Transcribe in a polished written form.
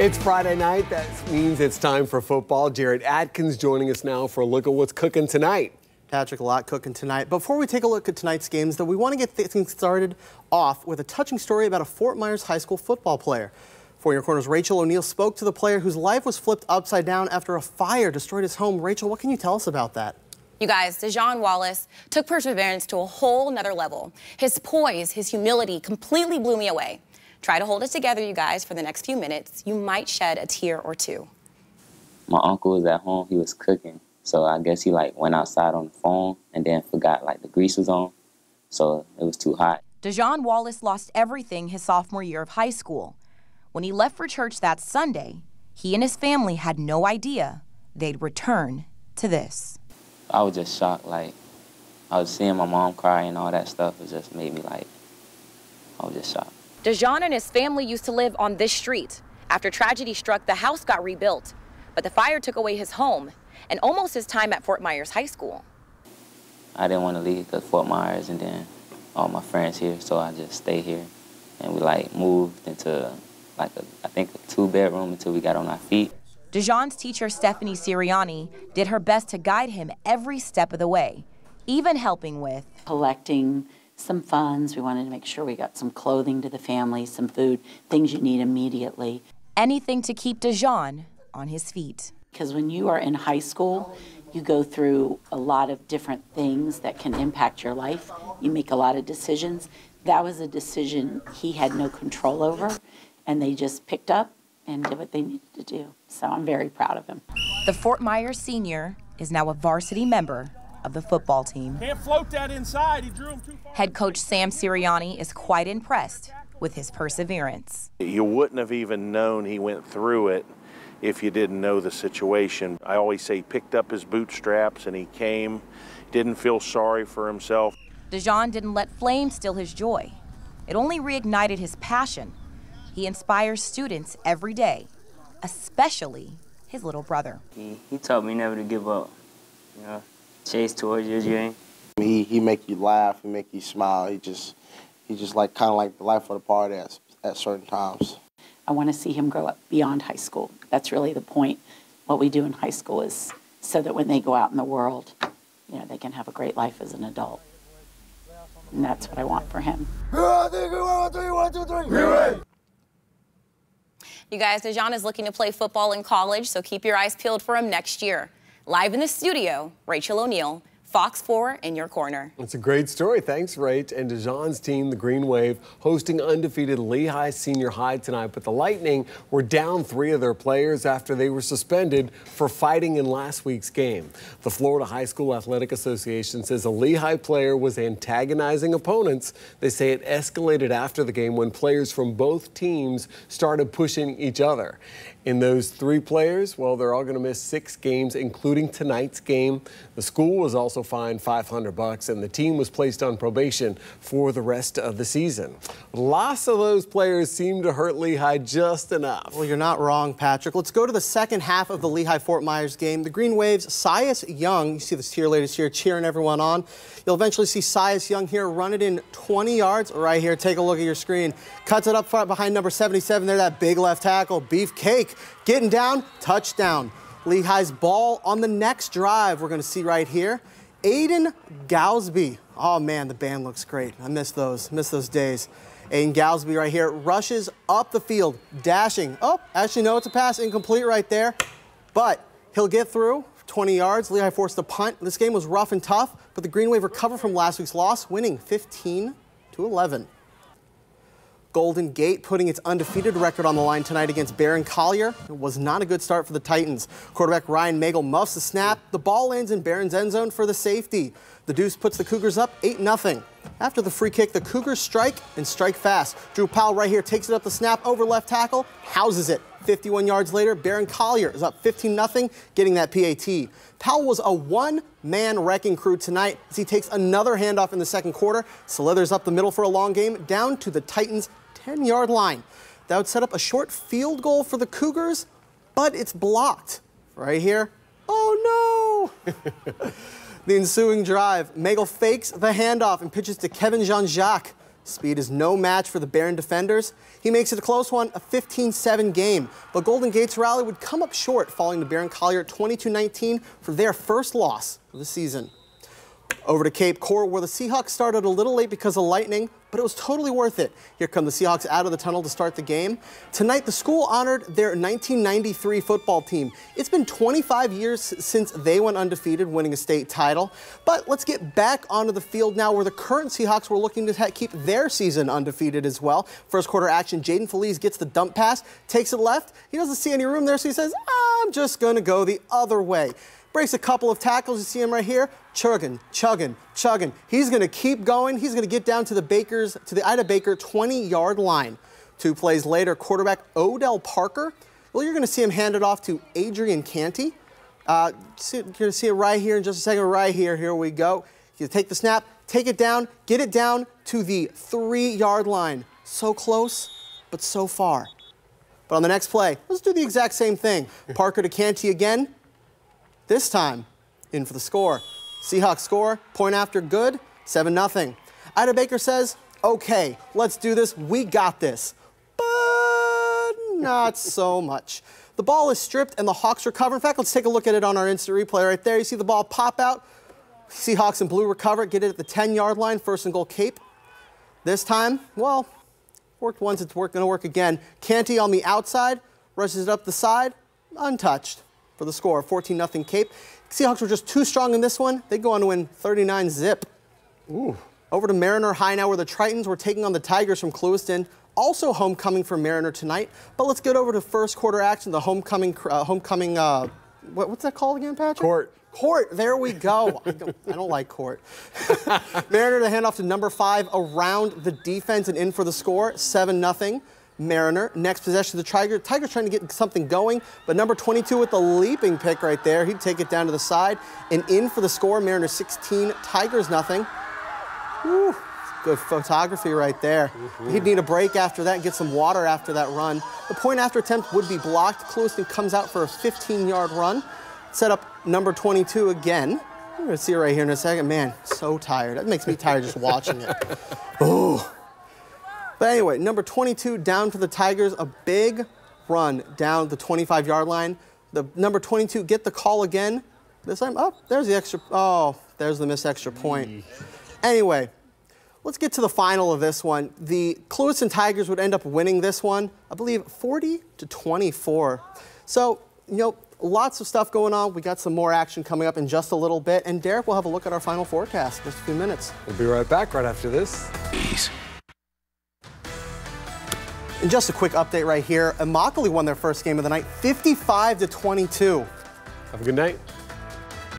It's Friday night. That means it's time for football. Jared Atkins joining us now for a look at what's cooking tonight. Patrick, a lot cooking tonight. Before we take a look at tonight's games, though, we want to get things started off with a touching story about a Fort Myers High School football player. For Your Corner's Rachel O'Neill spoke to the player whose life was flipped upside down after a fire destroyed his home. Rachel, what can you tell us about that? You guys, Dejon Wallace took perseverance to a whole nother level. His poise, his humility completely blew me away. Try to hold it together, you guys, for the next few minutes. You might shed a tear or two. My uncle was at home. He was cooking. So I guess he went outside on the phone and then forgot the grease was on. So it was too hot. Dejon Wallace lost everything his sophomore year of high school. When he left for church that Sunday, he and his family had no idea they'd return to this. I was just shocked. I was seeing my mom cry and all that stuff. It just made me I was just shocked. Dejon and his family used to live on this street. After tragedy struck, the house got rebuilt, but the fire took away his home and almost his time at Fort Myers High School. I didn't want to leave because Fort Myers and then all my friends here, so I just stayed here. And we moved into I think a 2-bedroom until we got on our feet. Dejon's teacher, Stephanie Sirianni, did her best to guide him every step of the way, even helping with collecting some funds. We wanted to make sure we got some clothing to the family, some food, things you need immediately. Anything to keep Dejon on his feet. Because when you are in high school, you go through a lot of different things that can impact your life. You make a lot of decisions. That was a decision he had no control over, and they just picked up and did what they needed to do. So I'm very proud of him. The Fort Myers senior is now a varsity member of the football team. Can't float that inside. He drew him too far. Head coach Sam Sirianni is quite impressed with his perseverance. You wouldn't have even known he went through it if you didn't know the situation. I always say he picked up his bootstraps and he came, didn't feel sorry for himself. Dejon didn't let flames steal his joy. It only reignited his passion. He inspires students every day, especially his little brother. He taught me never to give up, chase towards your dream. He make you laugh, he make you smile. He just kind of like the life of the party at certain times. I want to see him grow up beyond high school. That's really the point. What we do in high school is so that when they go out in the world, they can have a great life as an adult. And that's what I want for him. You guys, Dejon is looking to play football in college, so keep your eyes peeled for him next year. Live in the studio, Rachel O'Neill, Fox 4 in your corner. It's a great story. Thanks, Rach. And Dejon's team, the Green Wave, hosting undefeated Lehigh Senior High tonight. But the Lightning were down 3 of their players after they were suspended for fighting in last week's game. The Florida High School Athletic Association says a Lehigh player was antagonizing opponents. They say it escalated after the game when players from both teams started pushing each other. In those 3 players, well, they're all going to miss 6 games, including tonight's game. The school was also fined $500, and the team was placed on probation for the rest of the season. Lots of those players seem to hurt Lehigh just enough. Well, you're not wrong, Patrick. Let's go to the second half of the Lehigh-Fort Myers game. The Green Wave's Sias Young, you see the cheerleaders here cheering everyone on. You'll eventually see Sias Young here run it in 20 yards right here. Take a look at your screen. Cuts it up front behind number 77 there, that big left tackle, Beefcake. Getting down, touchdown. Lehigh's ball on the next drive we're going to see right here. Aiden Galsby. Oh, man, the band looks great. I miss those days. Aiden Galsby right here rushes up the field, dashing. Oh, actually, no, it's a pass, incomplete right there. But he'll get through 20 yards. Lehigh forced a punt. This game was rough and tough, but the Green Wave recovered from last week's loss, winning 15-11. Golden Gate putting its undefeated record on the line tonight against Barron Collier. It was not a good start for the Titans. Quarterback Ryan Magel muffs the snap. The ball lands in Barron's end zone for the safety. The Deuce puts the Cougars up 8-0. After the free kick, the Cougars strike and strike fast. Drew Powell right here takes it up the snap over left tackle, houses it. 51 yards later, Barron Collier is up 15-0, getting that PAT. Powell was a one-man wrecking crew tonight as he takes another handoff in the second quarter, slithers up the middle for a long game, down to the Titans' 10-yard line. That would set up a short field goal for the Cougars, but it's blocked. Right here. Oh, no! The ensuing drive, Magel fakes the handoff and pitches to Kevin Jean-Jacques. Speed is no match for the Barron defenders. He makes it a close one, a 15-7 game. But Golden Gate's rally would come up short, falling to Barron Collier 22-19 for their first loss of the season. Over to Cape Coral, where the Seahawks started a little late because of lightning, but it was totally worth it. Here come the Seahawks out of the tunnel to start the game. Tonight, the school honored their 1993 football team. It's been 25 years since they went undefeated, winning a state title. But let's get back onto the field now, where the current Seahawks were looking to keep their season undefeated as well. First quarter action, Jaden Feliz gets the dump pass, takes it left. He doesn't see any room there, so he says, I'm just going to go the other way. Breaks a couple of tackles. You see him right here. Chugging. He's going to keep going. He's going to get down to the Ida Baker 20-yard line. 2 plays later, quarterback Odell Parker. Well, you're going to see him hand it off to Adrian Canty. You're going to see it right here in just a second. Right here. Here we go. You take the snap, take it down, get it down to the 3-yard line. So close, but so far. But on the next play, let's do the exact same thing. Parker to Canty again. This time, in for the score. Seahawks score, point after good, 7-0. Ida Baker says, okay, let's do this, we got this. But not so much. The ball is stripped and the Hawks recover. In fact, let's take a look at it on our instant replay right there. You see the ball pop out. Seahawks in blue recover, get it at the 10-yard line, 1st and goal Cape. This time, well, worked once, it's going to work again. Canty on the outside, rushes it up the side, untouched. For the score, 14-0 Cape. Seahawks were just too strong in this one. They go on to win 39-zip. Ooh. Over to Mariner High now, where the Tritons were taking on the Tigers from Clewiston. Also homecoming for Mariner tonight. But let's get over to first quarter action, the homecoming, what's that called again, Patrick? Court, there we go. I don't like court. Mariner to hand off to number 5 around the defense and in for the score, 7-0. Mariner. Next possession of the Tigers trying to get something going, but number 22 with the leaping pick right there. He'd take it down to the side and in for the score. Mariner 16, Tigers nothing. Woo, good photography right there. He'd need a break after that and get some water after that run. The point after attempt would be blocked. Clewiston comes out for a 15-yard run. Set up number 22 again. We're going to see it right here in a second. Man, so tired. That makes me tired just watching it. Oh. But anyway, number 22 down for the Tigers, a big run down the 25-yard line. The number 22 get the call again. This time, there's the missed extra point. Anyway, let's get to the final of this one. The Clewiston Tigers would end up winning this one, I believe, 40-24. So, lots of stuff going on. We got some more action coming up in just a little bit. And Derek will have a look at our final forecast in just a few minutes. We'll be right back right after this. And just a quick update right here. Immokalee won their first game of the night, 55-22. Have a good night.